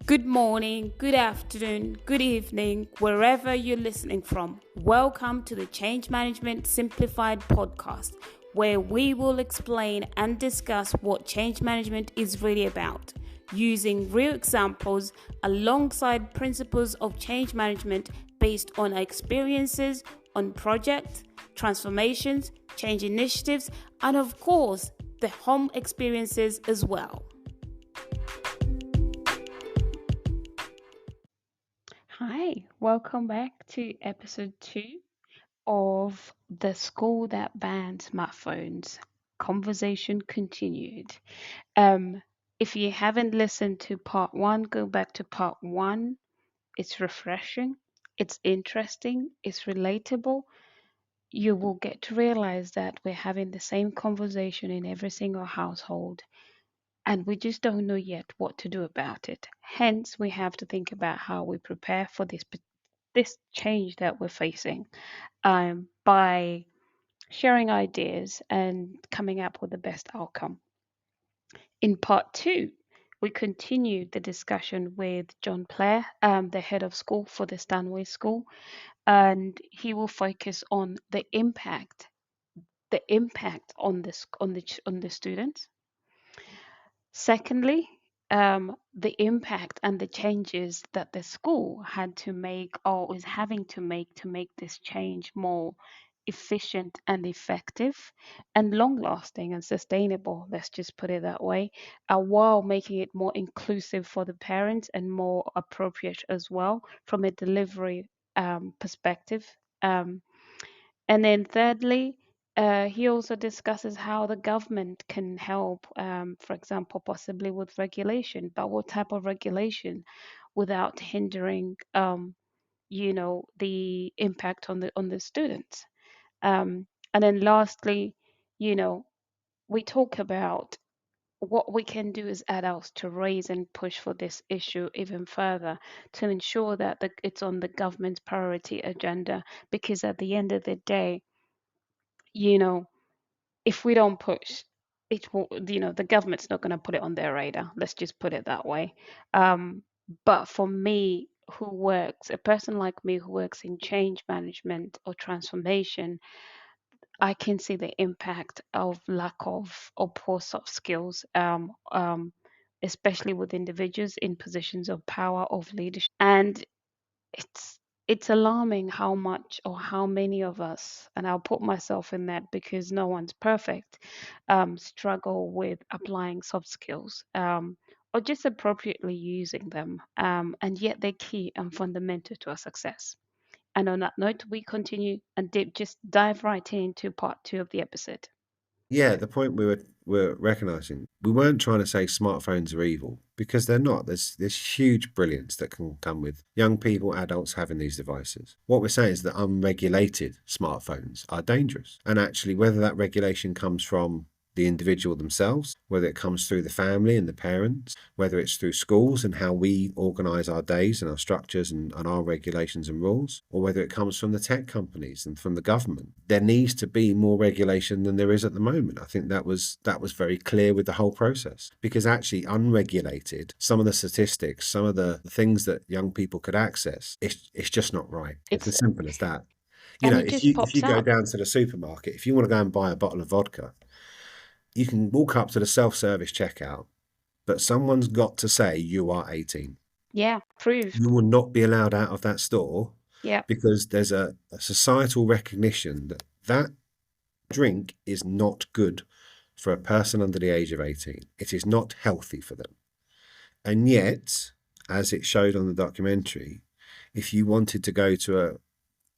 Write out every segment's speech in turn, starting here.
Good morning, good afternoon, good evening, wherever you're listening from. Welcome to the Change Management Simplified podcast, where we will explain and discuss what change management is really about, using real examples alongside principles of change management based on our experiences on projects, transformations, change initiatives, and of course, the home experiences as well. Hi, welcome back to episode 2 of The School That Banned Smartphones. Conversation continued. Um, if you haven't listened to part 1, go back to part 1. It's refreshing, it's interesting, it's relatable. You will get to realize that we're having the same conversation in every single household, and we just don't know yet what to do about it. Hence, we have to think about how we prepare for this change that we're facing by sharing ideas and coming up with the best outcome. In part 2, we continued the discussion with John Player, the head of school for the Stanway School, and he will focus on the impact on the students. Secondly, the impact and the changes that the school had to make or is having to make this change more efficient and effective and long lasting and sustainable, let's just put it that way, while making it more inclusive for the parents and more appropriate as well from a delivery perspective. Um, and then thirdly, he also discusses how the government can help, for example, possibly with regulation, but what type of regulation without hindering, the impact on the students. And then lastly, you know, we talk about what we can do as adults to raise and push for this issue even further to ensure that it's on the government's priority agenda, because at the end of the day, you know, if we don't push, it will, the government's not going to put it on their radar. Let's just put it that way. But for me, a person like me who works in change management or transformation, I can see the impact of lack of or poor soft skills, especially with individuals in positions of power, of leadership. And it's it's alarming how much or how many of us, and I'll put myself in that because no one's perfect, struggle with applying soft skills, or just appropriately using them, and yet they're key and fundamental to our success. And on that note, we continue and just dive right into part 2 of the episode. Yeah, the point we were recognizing, we weren't trying to say smartphones are evil because they're not. There's huge brilliance that can come with young people, adults having these devices. What we're saying is that unregulated smartphones are dangerous. And actually, whether that regulation comes from the individual themselves, whether it comes through the family and the parents, whether it's through schools and how we organise our days and our structures and our regulations and rules, or whether it comes from the tech companies and from the government. There needs to be more regulation than there is at the moment. I think that was very clear with the whole process, because actually unregulated, some of the statistics, some of the things that young people could access, it's just not right. It's It's as simple as that. and it If just you pops go up. down to the supermarket, if you want to go and buy a bottle of vodka, you can walk up to the self-service checkout, but someone's got to say you are 18. Yeah, You proved. will not be allowed out of that store Yeah. because there's a societal recognition that that drink is not good for a person under the age of 18. It is not healthy for them. And yet, as it showed on the documentary, if you wanted to go to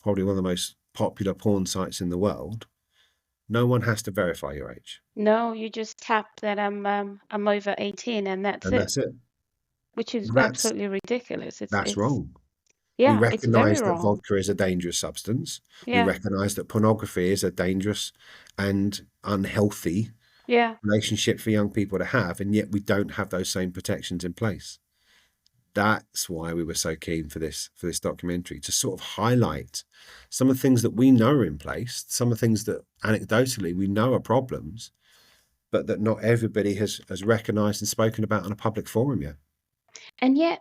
probably one of the most popular porn sites in the world, no one has to verify your age. No, you just tap that I'm over 18 and that's And it, that's it. which is That's absolutely ridiculous. that's It's wrong. We yeah, it's very recognise that wrong. vodka is a dangerous substance. We Yeah, recognise that pornography is a dangerous and unhealthy yeah. relationship for young people to have, and yet we don't have those same protections in place. That's why we were so keen for this documentary, to sort of highlight some of the things that we know are in place, some of the things that anecdotally we know are problems, but that not everybody has recognised and spoken about in a public forum yet. And yet,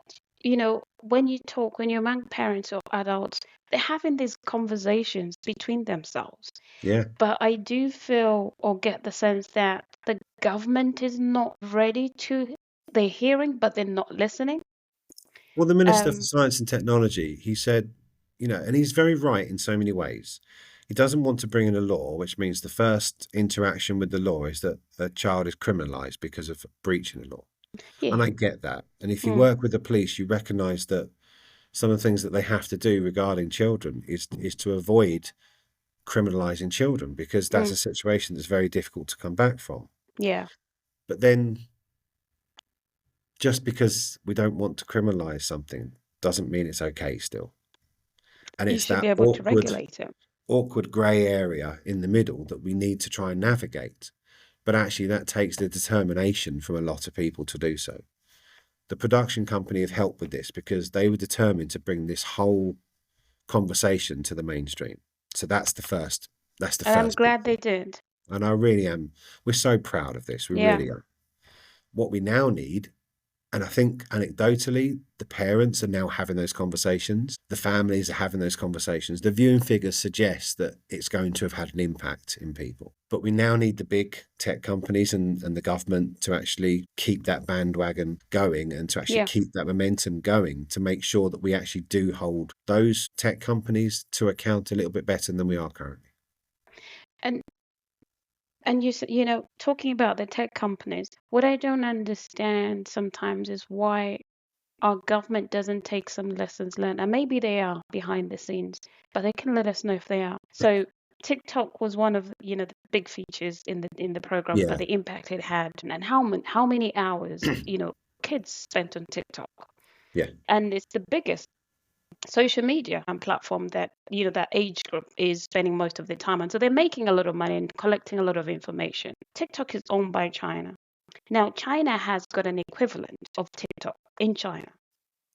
when you're among parents or adults, they're having these conversations between themselves. Yeah. But I do feel or get the sense that the government is not ready to, they're hearing, but they're not listening. Well, the Minister for Um, Science and Technology, he said, and he's very right in so many ways. He doesn't want to bring in a law, which means the first interaction with the law is that a child is criminalized because of breaching the law. yeah. And I get that. And if you Mm, work with the police, you recognize that some of the things that they have to do regarding children is to avoid criminalizing children because that's mm, a situation that's very difficult to come back from. yeah. But then just because we don't want to criminalize something doesn't mean it's okay still. And You it's should be that able to regulate it. awkward grey area in the middle that we need to try and navigate. But actually, that takes the determination from a lot of people to do so. The production company have helped with this because they were determined to bring this whole conversation to the mainstream. So that's the And I'm first big glad they thing. did. And I really am. We're so proud of this. We Yeah. really are. What we now need, and I think anecdotally, the parents are now having those conversations. The families are having those conversations. The viewing figures suggest that it's going to have had an impact in people. But we now need the big tech companies and the government to actually keep that bandwagon going and to actually Yeah. keep that momentum going to make sure that we actually do hold those tech companies to account a little bit better than we are currently. And talking about the tech companies, what I don't understand sometimes is why our government doesn't take some lessons learned, and maybe they are behind the scenes, but they can let us know if they are. So TikTok was one of the big features in the program, but Yeah. the impact it had, and how many hours kids spent on TikTok, Yeah. and it's the biggest social media and platform that that age group is spending most of their time on. So they're making a lot of money and collecting a lot of information. TikTok is owned by China. Now China has got an equivalent of TikTok in China,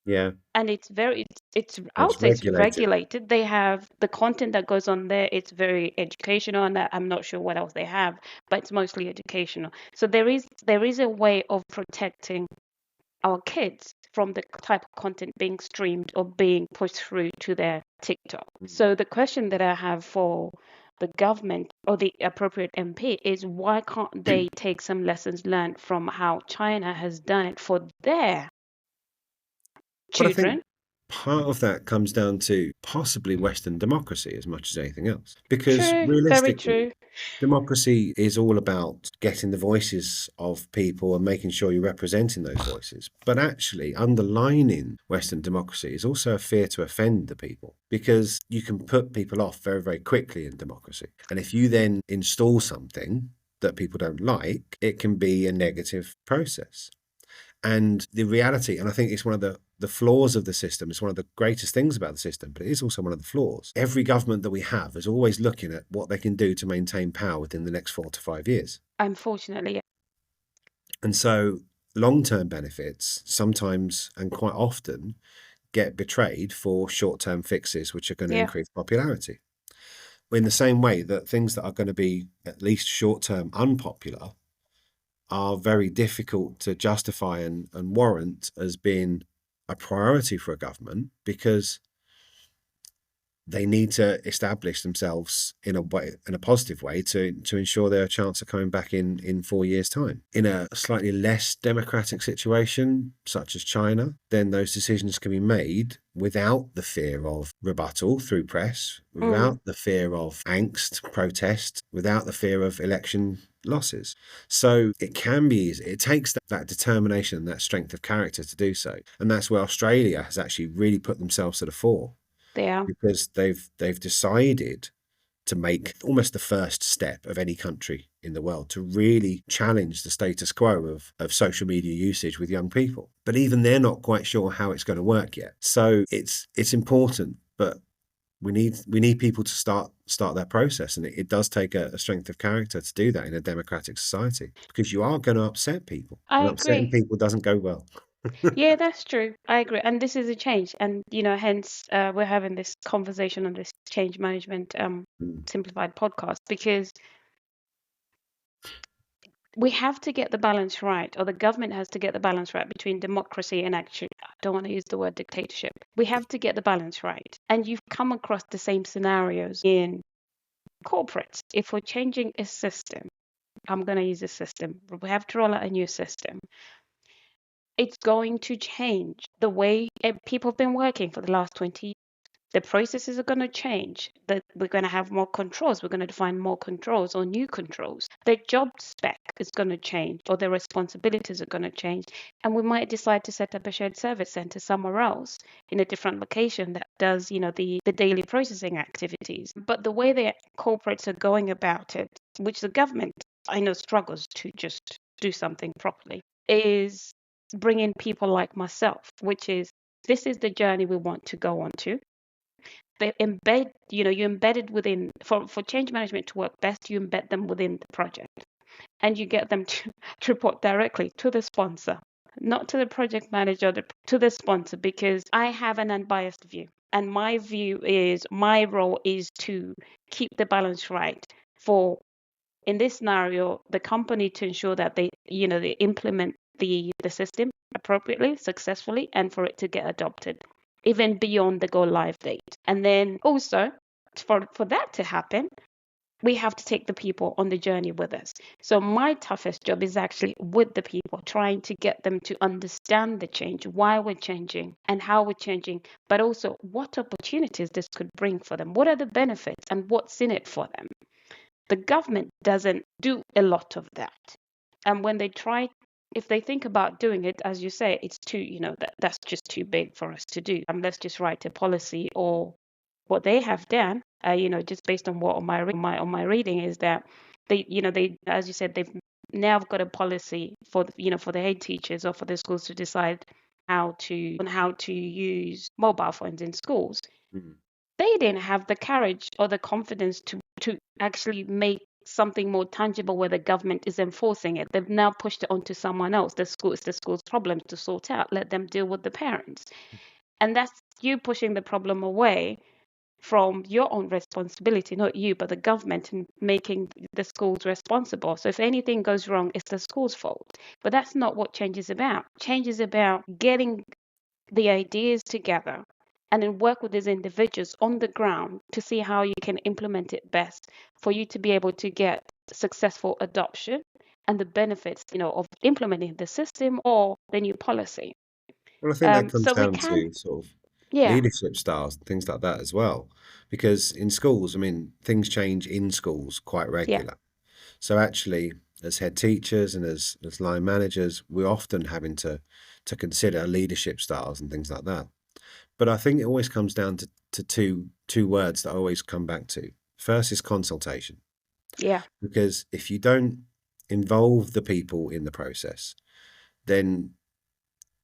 Yeah. and it's I would It's say it's regulated. regulated. They have the content that goes on there. It's very educational, and I'm not sure what else they have, but it's mostly educational. So there is a way of protecting our kids from the type of content being streamed or being pushed through to their TikTok. So the question that I have for the government or the appropriate MP is, why can't they take some lessons learned from how China has done it for their But I think children? part of that comes down to possibly Western democracy as much as anything else. Because True, very realistically, true. democracy is all about getting the voices of people and making sure you're representing those voices. But actually, underlining Western democracy is also a fear to offend the people because you can put people off very, very quickly in democracy. And if you then install something that people don't like, it can be a negative process. And the reality, and I think it's one of the flaws of the system, it's one of the greatest things about the system, but it is also one of the flaws. Every government that we have is always looking at what they can do to maintain power within the next 4 to 5 years. Unfortunately, And so long term benefits sometimes and quite often get betrayed for short term fixes, which are going to yeah. increase popularity. In the same way that things that are going to be at least short term unpopular are very difficult to justify and warrant as being a priority for a government because they need to establish themselves in a way, in a positive way, to ensure their chance of coming back in 4 years' time. In a slightly less democratic situation, such as China, then those decisions can be made without the fear of rebuttal through press, Mm, without the fear of angst, protest, without the fear of election losses. So it can be easy. It takes that determination, that strength of character to do so. And that's where Australia has actually really put themselves to the fore they are. because they've decided to make almost the first step of any country in the world to really challenge the status quo of social media usage with young people. But even they're not quite sure how it's going to work yet. So it's important, but we need people to start that process, and it does take a strength of character to do that in a democratic society because you are going to upset people, I and upsetting agree. people doesn't go well. Yeah, that's true. I agree. And this is a change. And, hence we're having this conversation on this change management Mm. simplified podcast, because We have to get the balance right, or the government has to get the balance right between democracy and actually, I don't want to use the word dictatorship. We have to get the balance right. And you've come across the same scenarios in corporates. If we're changing a system, I'm going to use a system. We have to roll out a new system. It's going to change the way people have been working for the last 20 years. The processes are going to change. That we're going to have more controls. We're going to define more controls or new controls. The job spec is going to change, or the responsibilities are going to change. And we might decide to set up a shared service center somewhere else in a different location that does, the daily processing activities. But the way the corporates are going about it, which the government I know struggles to just do something properly, is bringing people like myself, which is this is the journey we want to go on to. They embed, you embedded within, for change management to work best, you embed them within the project, and you get them to report directly to the sponsor, not to the project manager, to the sponsor, because I have an unbiased view. And my view is my role is to keep the balance right for, in this scenario, the company to ensure that they implement the system appropriately, successfully, and for it to get adopted, even beyond the go live date. And then also, for that to happen, we have to take the people on the journey with us. So my toughest job is actually with the people, trying to get them to understand the change, why we're changing and how we're changing, but also what opportunities this could bring for them. What are the benefits and what's in it for them? The government doesn't do a lot of that. And when they try, if they think about doing it, as you say, it's too, that's just too big for us to do. Let's just write a policy. Or what they have done, just based on what on my reading is that they, as you said, they've now got a policy for for the head teachers or for the schools to decide how to use mobile phones in schools. Mm. They didn't have the courage or the confidence to actually make something more tangible where the government is enforcing it. They've now pushed it onto someone else. It's the school's problems to sort out. Let them deal with the parents. And that's you pushing the problem away from your own responsibility, not you, but the government, and making the schools responsible. So if anything goes wrong, it's the school's fault. But that's not what change is about. Change is about getting the ideas together and then work with these individuals on the ground to see how you can implement it best for you to be able to get successful adoption and the benefits, of implementing the system or the new policy. Well, I think that comes So we down can, to sort of yeah, leadership styles and things like that as well. Because in schools, I mean, things change in schools quite yeah, regular. So actually, as head teachers and as line managers, we're often having to consider leadership styles and things like that. But I think it always comes down to two words that I always come back to. First is consultation, yeah, because if you don't involve the people in the process, then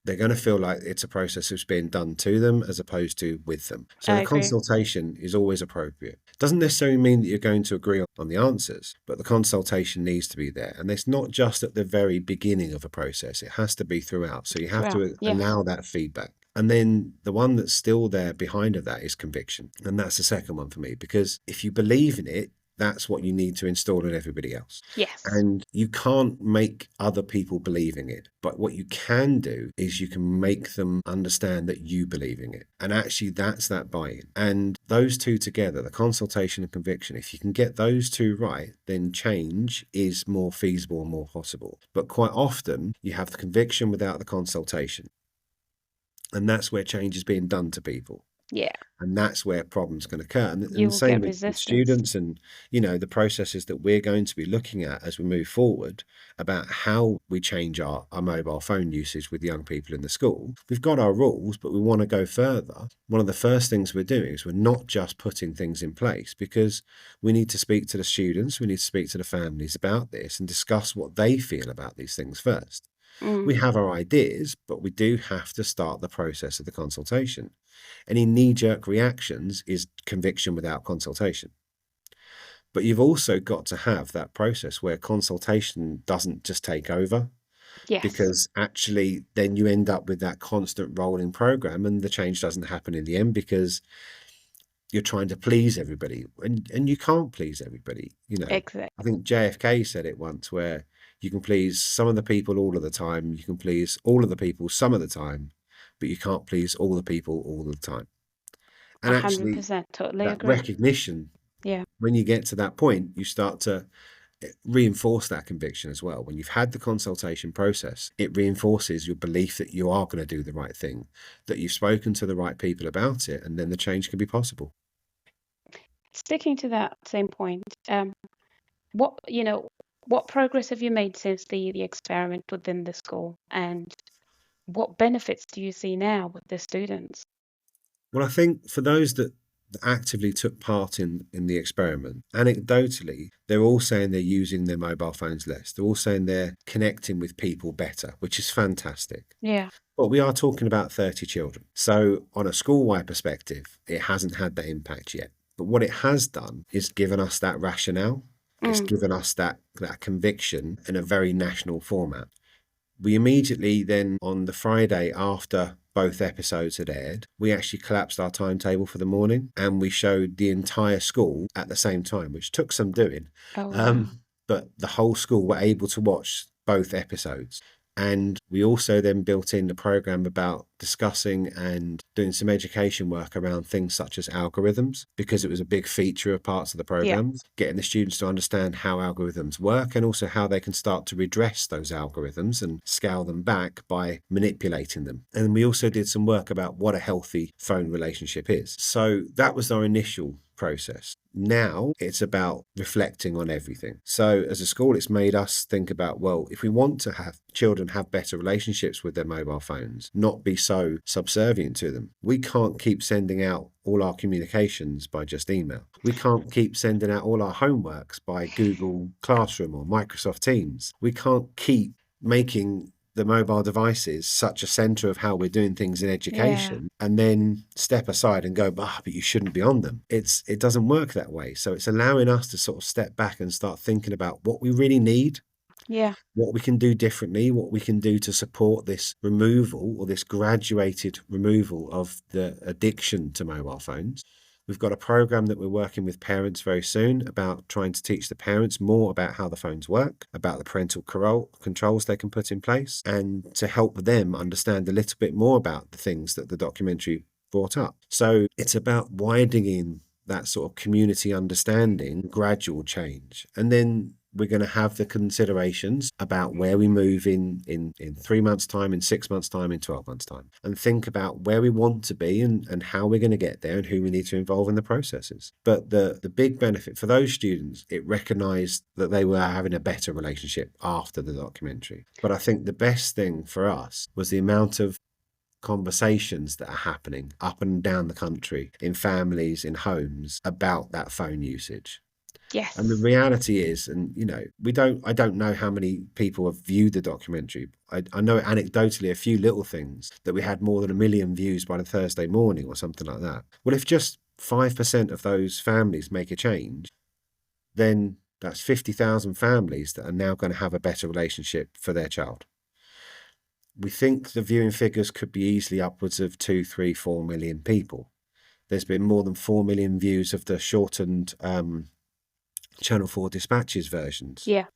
they're going to feel like it's a process that's being done to them as opposed to with them. So I the agree. consultation is always appropriate. Doesn't necessarily mean that you're going to agree on the answers, but the consultation needs to be there. And it's not just at the very beginning of a process, it has to be throughout. So you have Throughout, to yeah, allow that feedback. And then the one that's still there behind of that is conviction. And that's the second one for me, because if you believe in it, that's what you need to install in everybody else. yes, And you can't make other people believe in it. But what you can do is you can make them understand that you believe in it. And actually, that's that buy in. And those two together, the consultation and conviction, if you can get those two right, then change is more feasible and more possible. But quite often, you have the conviction without the consultation. And that's where change is being done to people, yeah, and that's where problems can occur. And you the will same get with resistance. students, and the processes that we're going to be looking at as we move forward about how we change our mobile phone usage with young people in the school. We've got our rules, but we want to go further. One of the first things we're doing is we're not just putting things in place, because we need to speak to the students, we need to speak to the families about this and discuss what they feel about these things first. Mm, We have our ideas, but we do have to start the process of the consultation. Any knee jerk reactions is conviction without consultation. But you've also got to have that process where consultation doesn't just take over, yes, because actually then you end up with that constant rolling program and the change doesn't happen in the end because you're trying to please everybody, and you can't please everybody. exactly. I think JFK said it once where You can please some of the people all of the time. You can please all of the people some of the time, but you can't please all the people all the time. A And hundred actually, percent, totally that agree. recognition, Yeah, when you get to that point, you start to reinforce that conviction as well. When you've had the consultation process, it reinforces your belief that you are going to do the right thing, that you've spoken to the right people about it, and then the change can be possible. sticking to that same point. What what progress have you made since the experiment within the school, and what benefits do you see now with the students? Well, I think for those that actively took part in the experiment, anecdotally, they're all saying they're using their mobile phones less. They're all saying they're connecting with people better, which is fantastic. Yeah. But we are talking about 30 children. So, on a school wide perspective, it hasn't had that impact yet. But what it has done is given us that rationale. It's Mm. given us that conviction in a very national format. We immediately then, on the Friday after both episodes had aired, we actually collapsed our timetable for the morning and we showed the entire school at the same time, which took some doing. Oh wow. But the whole school were able to watch both episodes. And we also then built in the program about discussing and doing some education work around things such as algorithms, because it was a big feature of parts of the Yeah. programs, getting the students to understand how algorithms work and also how they can start to redress those algorithms and scale them back by manipulating them. And we also did some work about what a healthy phone relationship is. So that was our initial process. Now it's about reflecting on everything. So as a school, it's made us think about, well, if we want to have children have better relationships with their mobile phones, not be so subservient to them, we can't keep sending out all our communications by just email. We can't keep sending out all our homeworks by Google Classroom or Microsoft Teams. We can't keep making the mobile devices such a center of how we're doing things in Yeah. education and then step aside and go, but you shouldn't be on them. It doesn't work that way. So it's allowing us to sort of step back and start thinking about what we really need, Yeah. what we can do differently, what we can do to support this removal or this graduated removal of the addiction to mobile phones. We've got a program that we're working with parents very soon about trying to teach the parents more about how the phones work, about the parental controls they can put in place, and to help them understand a little bit more about the things that the documentary brought up. So it's about widening that sort of community understanding, gradual change. And then we're going to have the considerations about where we move in 3 months' time, in 6 months' time, in 12 months' time, and think about where we want to be and how we're going to get there and who we need to involve in the processes. But the big benefit for those students, it recognized that they were having a better relationship after the documentary. But I think the best thing for us was the amount of conversations that are happening up and down the country in families, in homes about that phone usage. And the Yes. reality is, and I don't know how many people have viewed the documentary. I know anecdotally a few little things that we had more than 1 million views by the Thursday morning or something like that. Well, if just 5% of those families make a change, then that's 50,000 families that are now going to have a better relationship for their child. We think the viewing figures could be easily upwards of 2, 3, 4 million people. There's been more than 4 million views of the shortened Channel 4 dispatches versions, Yeah.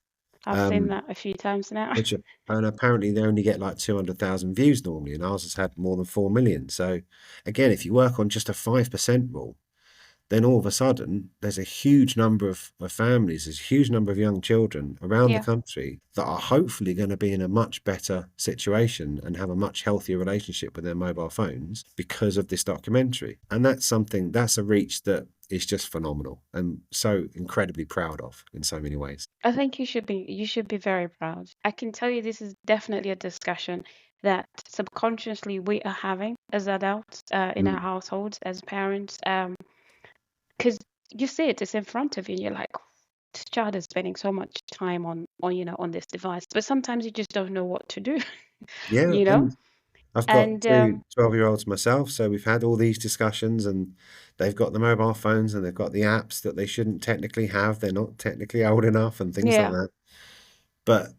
I've seen um, that a few times now. which are, and apparently they only get like 200,000 views normally, and ours has had more than 4 million. So again, if you work on just a 5% rule, then all of a sudden there's a huge number of families, there's a huge number of young children around the Yeah. country that are hopefully going to be in a much better situation and have a much healthier relationship with their mobile phones because of this documentary. And that's a reach that is just phenomenal and so incredibly proud of in so many ways. I think you should be very proud. I can tell you this is definitely a discussion that subconsciously we are having as adults in our Mm. households as parents. Because you see it's in front of you and you're like, this child is spending so much time on this device, but sometimes you just don't know what to do, Yeah, you know? and I've got And two 12-year-olds myself, so we've had all these discussions and they've got the mobile phones and they've got the apps that they shouldn't technically have. They're not technically old enough and things like yeah, that. But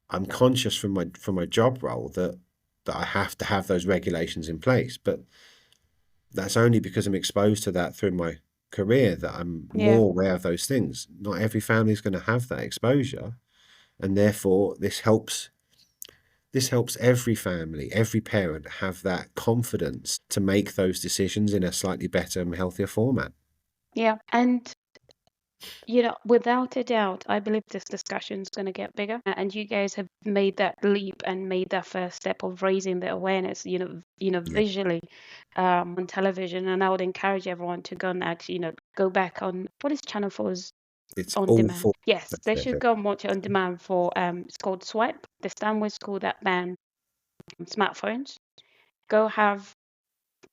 I'm conscious from my job role that I have to have those regulations in place. But that's only because I'm exposed to that through my career that I'm yeah, more aware of those things. Not every family is going to have that exposure. And therefore, this helps every family, every parent have that confidence to make those decisions in a slightly better and healthier format. Yeah. And without a doubt, I believe this discussion is going to get bigger. And you guys have made that leap and made that first step of raising the awareness, Yeah, visually, on television. And I would encourage everyone to go and actually, go back on what is Channel 4's it's on all demand. for Yes, that's they should it. go and watch it on demand for it's called Swipe, the Stanway School that banned smartphones. Go have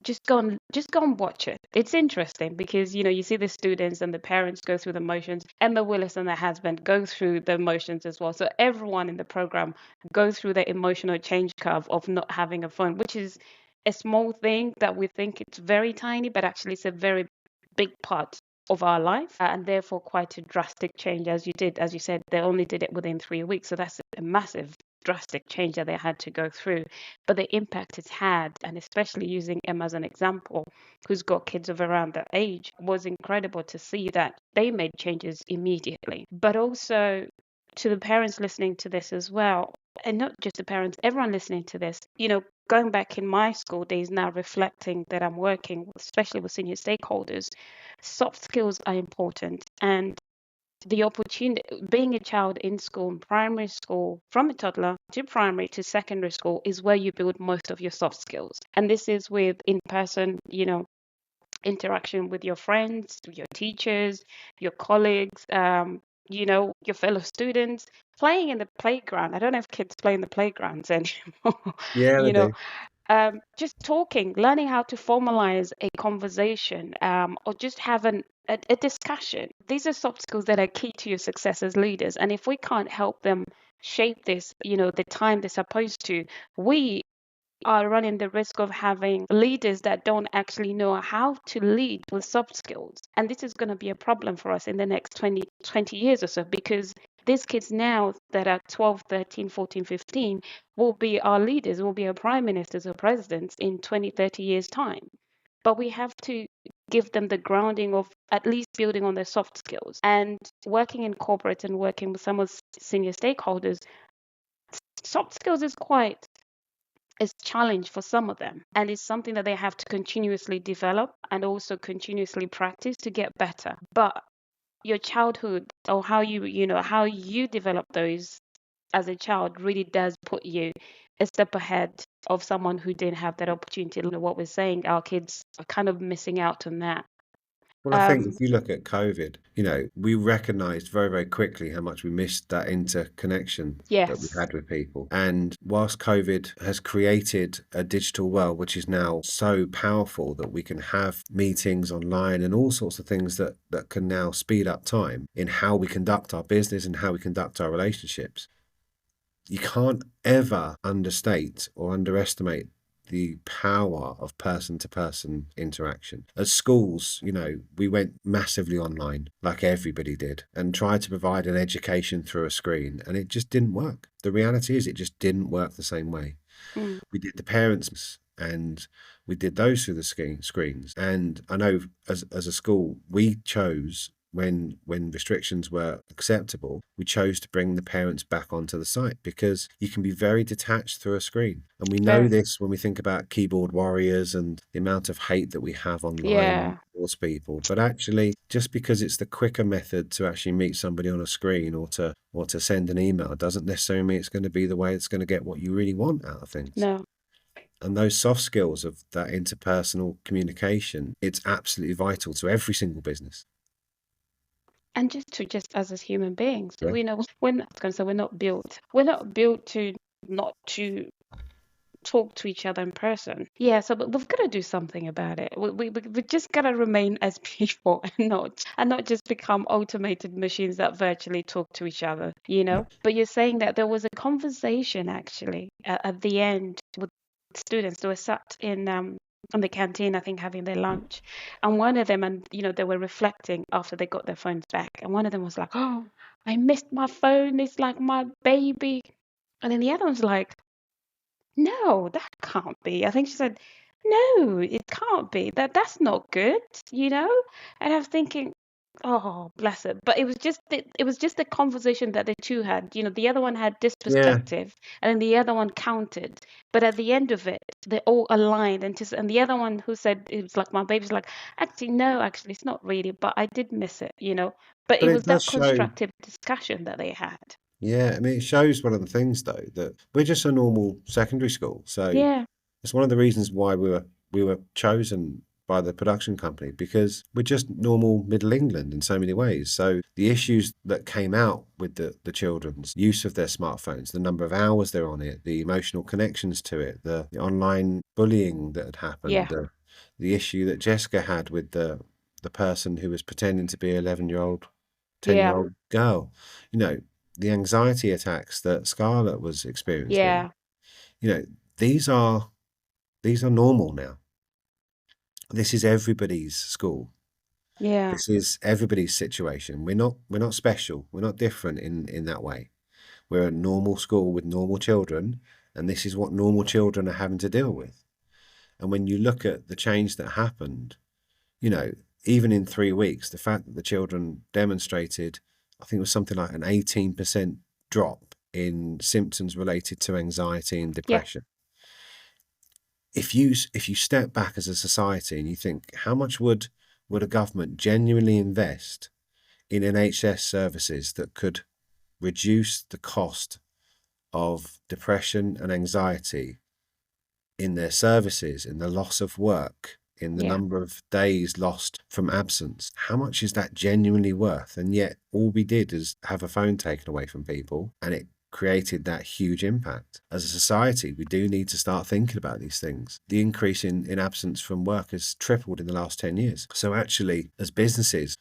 just go and watch it. It's interesting because you see the students and the parents go through the motions. Emma Willis and her husband go through the motions as well. So everyone in the program go through the emotional change curve of not having a phone, which is a small thing that we think it's very tiny, but actually it's a very big part of our life, and therefore quite a drastic change. As you said, they only did it within 3 weeks, so that's a massive drastic change that they had to go through. But the impact it's had, and especially using Emma as an example, who's got kids of around that age, was incredible to see that they made changes immediately. But also to the parents listening to this as well, and not just the parents, everyone listening to this, going back in my school days now, reflecting that I'm working, especially with senior stakeholders, soft skills are important. And the opportunity, being a child in school, in primary school, from a toddler to primary to secondary school, is where you build most of your soft skills. And this is with in person, interaction with your friends, your teachers, your colleagues, your fellow students, playing in the playground. I don't know if kids play in the playgrounds anymore, Yeah, they you know, do. just talking, learning how to formalize a conversation, or just have a discussion. These are soft skills that are key to your success as leaders. And if we can't help them shape this, the time they're supposed to, we are running the risk of having leaders that don't actually know how to lead with soft skills. And this is going to be a problem for us in the next 20 years or so, because these kids now that are 12, 13, 14, 15 will be our leaders, will be our prime ministers or presidents in 20, 30 years' time. But we have to give them the grounding of at least building on their soft skills. And working in corporate and working with some of senior stakeholders, soft skills is challenge for some of them, and it's something that they have to continuously develop and also continuously practice to get better. But your childhood, or how you develop those as a child, really does put you a step ahead of someone who didn't have that opportunity. What we're saying, our kids are kind of missing out on that. Well, I think um if you look at COVID, we recognized very, very quickly how much we missed that interconnection that we yes. had with people. And whilst COVID has created a digital world, which is now so powerful that we can have meetings online and all sorts of things that can now speed up time in how we conduct our business and how we conduct our relationships, you can't ever understate or underestimate the power of person to person interaction. At schools, we went massively online like everybody did and tried to provide an education through a screen, and it just didn't work. The reality is, it just didn't work the same way. Mm, We did the parents and we did those through the screens. And I know as a school, we chose when restrictions were acceptable, we chose to bring the parents back onto the site because you can be very detached through a screen. And we know very. this when we think about keyboard warriors and the amount of hate that we have online Yeah. towards people. But actually, just because it's the quicker method to actually meet somebody on a screen or to send an email doesn't necessarily mean it's going to be the way it's going to get what you really want out of things. No. And those soft skills of that interpersonal communication, it's absolutely vital to every single business. And just as human beings, Yeah. we're not built to not to talk to each other in person. Yeah, so but we've got to do something about it. We just got to remain as people and not just become automated machines that virtually talk to each other, you know? But you're saying that there was a conversation actually at the end with students. They were sat in the canteen, I think, having their lunch. And one of them, and they were reflecting after they got their phones back. And one of them was like, "Oh, I missed my phone. It's like my baby." And then the other one's like, no, that can't be. I think she said, no, it can't be. That's not good, you know? And I was thinking, Oh, bless it. But it was just the conversation that the two had. You know, the other one had this Yeah, perspective, and then the other one countered. But at the end of it, they all aligned. And the other one who said it was like my baby's like, actually, no, actually, it's not really. But I did miss it, you know. But but it it was does that show. constructive discussion that they had. Yeah, I mean, it shows one of the things though that we're just a normal secondary school. So Yeah, it's one of the reasons why we were chosen by the production company because we're just normal Middle England in so many ways. So the issues that came out with the children's use of their smartphones, the number of hours they're on it, the emotional connections to it, the online bullying that had happened, yeah, the issue that Jessica had with the person who was pretending to be an 11-year-old, yeah, 10-year-old girl, you know, the anxiety attacks that Scarlett was experiencing, yeah, you know, these are these are normal now. This is everybody's school. yeah, This is everybody's situation. We're not special. We're not different in that way. We're a normal school with normal children, and this is what normal children are having to deal with. And when you look at the change that happened, you know, even in 3 weeks, the fact that the children demonstrated, I think it was something like an 18% drop in symptoms related to anxiety and yeah, depression. If you step back as a society and you think how much would a government genuinely invest in NHS services that could reduce the cost of depression and anxiety in their services, in the loss of work, in the yeah, number of days lost from absence. How much is that genuinely worth? And yet, all we did is have a phone taken away from people, and it created that huge impact. As a society, we do need to start thinking about these things. The increase in absence from work has tripled in the last 10 years. So, actually, as businesses,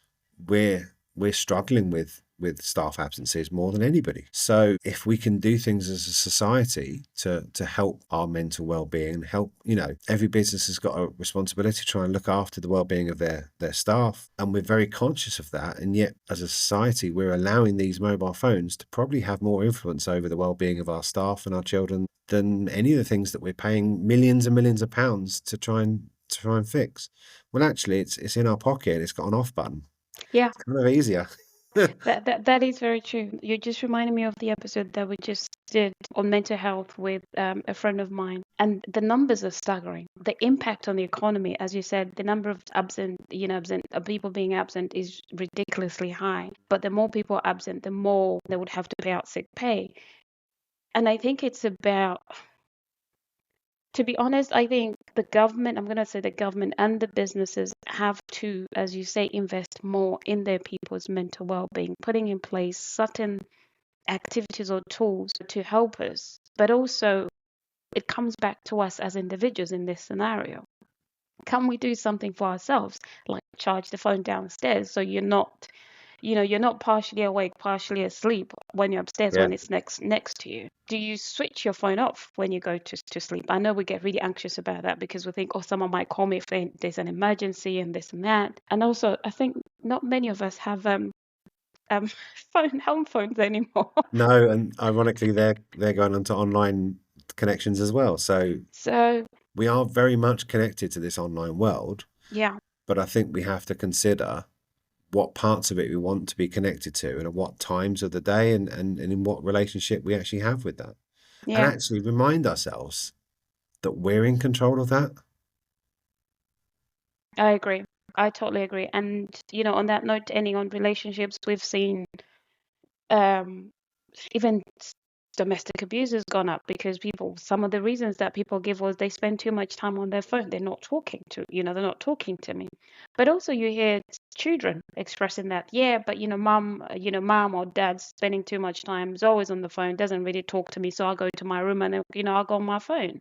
we're struggling with staff absences more than anybody. So if we can do things as a society to help our mental well-being and help, every business has got a responsibility to try and look after the well-being of their staff. And we're very conscious of that. And yet as a society, we're allowing these mobile phones to probably have more influence over the well-being of our staff and our children than any of the things that we're paying millions and millions of pounds to try and fix. Well, actually, it's in our pocket. It's got an off button. yeah. It's kind of easier. That is very true. You just reminded me of the episode that we just did on mental health with a friend of mine, and the numbers are staggering. The impact on the economy, as you said, the number of absent people being absent is ridiculously high. But the more people are absent, the more they would have to pay out sick pay. And I think it's about, to be honest, I think the government, I'm going to say the government and the businesses have to, as you say, invest more in their people's mental well-being, putting in place certain activities or tools to help us. But also, it comes back to us as individuals in this scenario. Can we do something for ourselves, like charge the phone downstairs so you're not partially awake, partially asleep when you're upstairs Yeah. when it's next to you? Do you switch your phone off when you go to sleep? I know we get really anxious about that because we think, oh, someone might call me if there's an emergency and this and that. And also, I think not many of us have um home phones anymore. No, and ironically, they're going onto online connections as well. So So we are very much connected to this online world, yeah, but I think we have to consider what parts of it we want to be connected to and at what times of the day and in what relationship we actually have with that. And yeah, actually remind ourselves that we're in control of that. I agree. I totally agree. And on that note, ending on relationships, we've seen um even domestic abuse has gone up because some of the reasons that people give was they spend too much time on their phone. They're not talking to me. But also you hear children expressing that, yeah, but mom or dad's spending too much time, is always on the phone, doesn't really talk to me, so I'll go to my room and then, I'll go on my phone.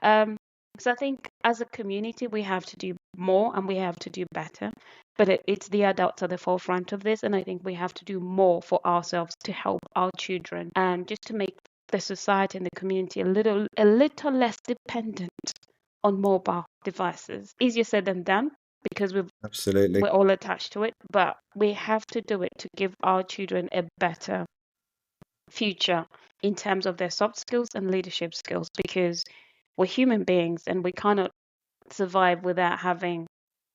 Um, so I think as a community, we have to do more and we have to do better. But it's the adults at the forefront of this, and I think we have to do more for ourselves to help our children and just to make the society and the community a little less dependent on mobile devices. Easier said than done because we're Absolutely. all attached to it, but we have to do it to give our children a better future in terms of their soft skills and leadership skills because we're human beings and we cannot survive without having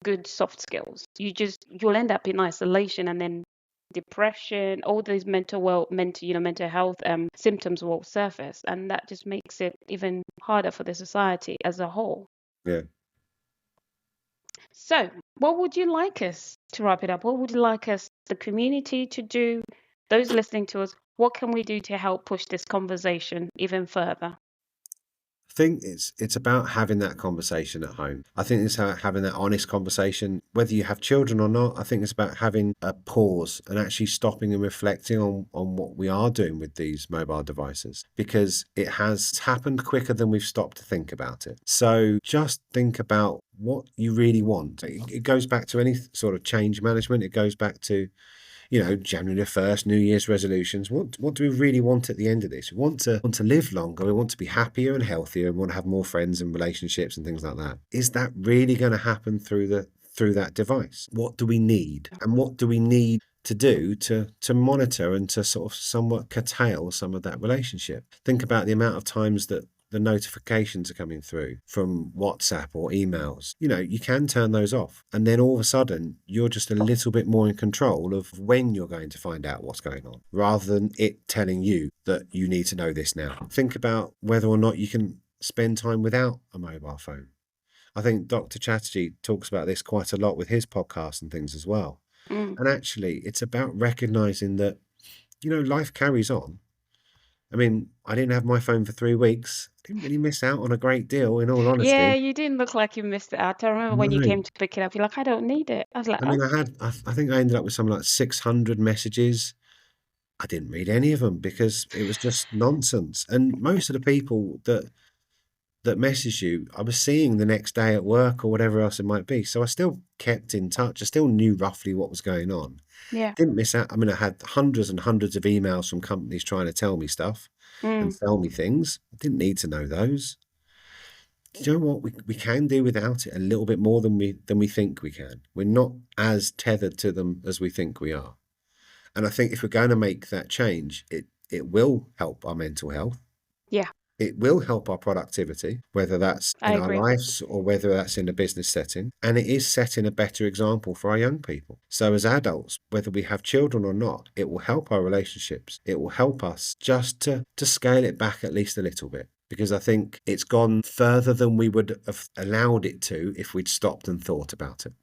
good soft skills. You'll end up in isolation, and then depression, all these mental health symptoms will surface, and that just makes it even harder for the society as a whole. Yeah. So, what would you like us to wrap it up? What would you like us, the community, to do? Those listening to us, what can we do to help push this conversation even further? I think it's about having that conversation at home. I think it's about having that honest conversation, whether you have children or not. I think it's about having a pause and actually stopping and reflecting on what we are doing with these mobile devices, because it has happened quicker than we've stopped to think about it. So just think about what you really want. It goes back to any sort of change management. It goes back to, January the 1st, New Year's resolutions. What do we really want at the end of this? We want to live longer. We want to be happier and healthier. And want to have more friends and relationships and things like that. Is that really going to happen through that device? What do we need? And what do we need to do to monitor and to sort of somewhat curtail some of that relationship? Think about the amount of times that the notifications are coming through from WhatsApp or emails. You can turn those off. And then all of a sudden, you're just a little bit more in control of when you're going to find out what's going on, rather than it telling you that you need to know this now. Think about whether or not you can spend time without a mobile phone. I think Dr. Chatterjee talks about this quite a lot with his podcast and things as well. Mm. And actually, it's about recognizing that, life carries on. I mean, I didn't have my phone for 3 weeks. Didn't really miss out on a great deal, in all Yeah, honesty. you didn't look like you missed it out. I remember when you No. came to pick it up, you're like, I don't need it. I was like, I oh, mean, I think I ended up with something like 600 messages. I didn't read any of them because it was just nonsense. And most of the people that messaged you, I was seeing the next day at work or whatever else it might be. So I still kept in touch. I still knew roughly what was going on. yeah. Didn't miss out. I mean, I had hundreds and hundreds of emails from companies trying to tell me stuff and Mm. sell me things. I didn't need to know those. Do you know what? We can do without it a little bit more than we think we can. We're not as tethered to them as we think we are. And I think if we're going to make that change, it will help our mental health. Yeah, It will help our productivity, whether that's I in our agree. lives or whether that's in a business setting. And it is setting a better example for our young people. So, as adults, whether we have children or not, it will help our relationships. It will help us just to scale it back at least a little bit. Because I think it's gone further than we would have allowed it to if we'd stopped and thought about it.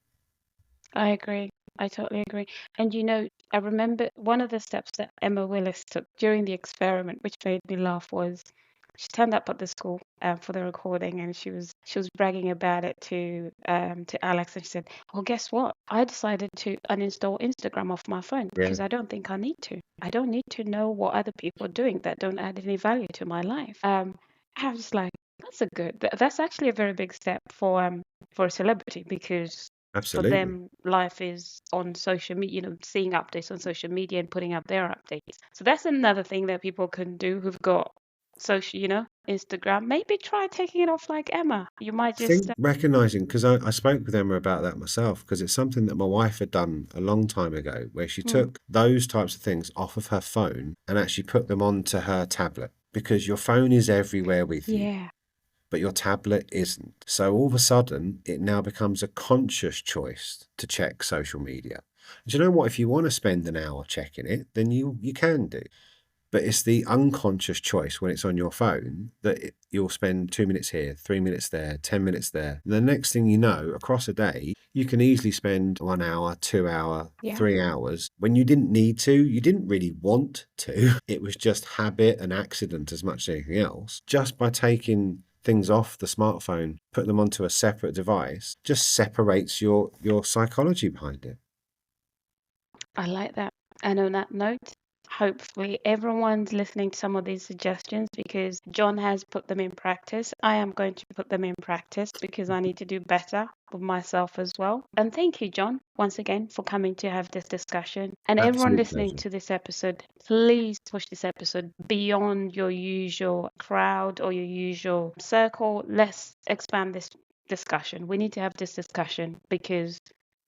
I agree. I totally agree. And I remember one of the steps that Emma Willis took during the experiment, which made me laugh, was she turned up at the school for the recording, and she was bragging about it to Alex, and she said, "Well, guess what? I decided to uninstall Instagram off my phone Yeah, because I don't think I need to. I don't need to know what other people are doing that don't add any value to my life." I was like, that's actually a very big step for a celebrity, because for absolutely. them life is on social media, seeing updates on social media and putting up their updates. So that's another thing that people can do who've got social, Instagram. Maybe try taking it off like Emma. You might just Think recognizing, because I spoke with Emma about that myself, because it's something that my wife had done a long time ago, where she mm, took those types of things off of her phone and actually put them onto her tablet, because your phone is everywhere with you, yeah, but your tablet isn't. So all of a sudden, it now becomes a conscious choice to check social media. And do you know what? If you want to spend an hour checking it, then you can do. But it's the unconscious choice when it's on your phone that you'll spend 2 minutes here, 3 minutes there, 10 minutes there. And the next thing you know, across a day, you can easily spend 1 hour, 2 hour, yeah. 3 hours when you didn't need to. You didn't really want to. It was just habit and accident as much as anything else. Just by taking things off the smartphone, put them onto a separate device, just separates your psychology behind it. I like that. And on that note, hopefully everyone's listening to some of these suggestions, because John has put them in practice. I am going to put them in practice because I need to do better with myself as well. And thank you, John, once again for coming to have this discussion. And everyone Absolute listening pleasure. to this episode, please push this episode beyond your usual crowd or your usual circle. Let's expand this discussion. We need to have this discussion because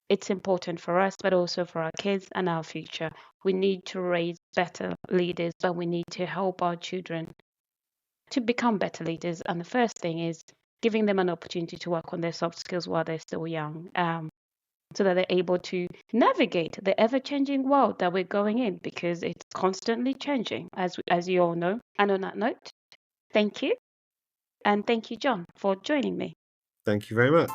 it's important for us, but also for our kids and our future. We need to raise better leaders, but we need to help our children to become better leaders. And the first thing is giving them an opportunity to work on their soft skills while they're still young. so that they're able to navigate the ever-changing world that we're going in, because it's constantly changing, as you all know. And on that note, thank you, and thank you, John, for joining me. Thank you very much.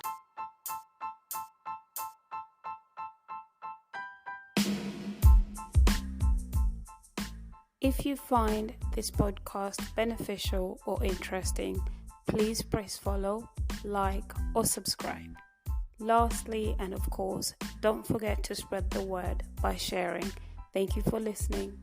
If you find this podcast beneficial or interesting, please press follow, like, or subscribe. Lastly, and of course, don't forget to spread the word by sharing. Thank you for listening.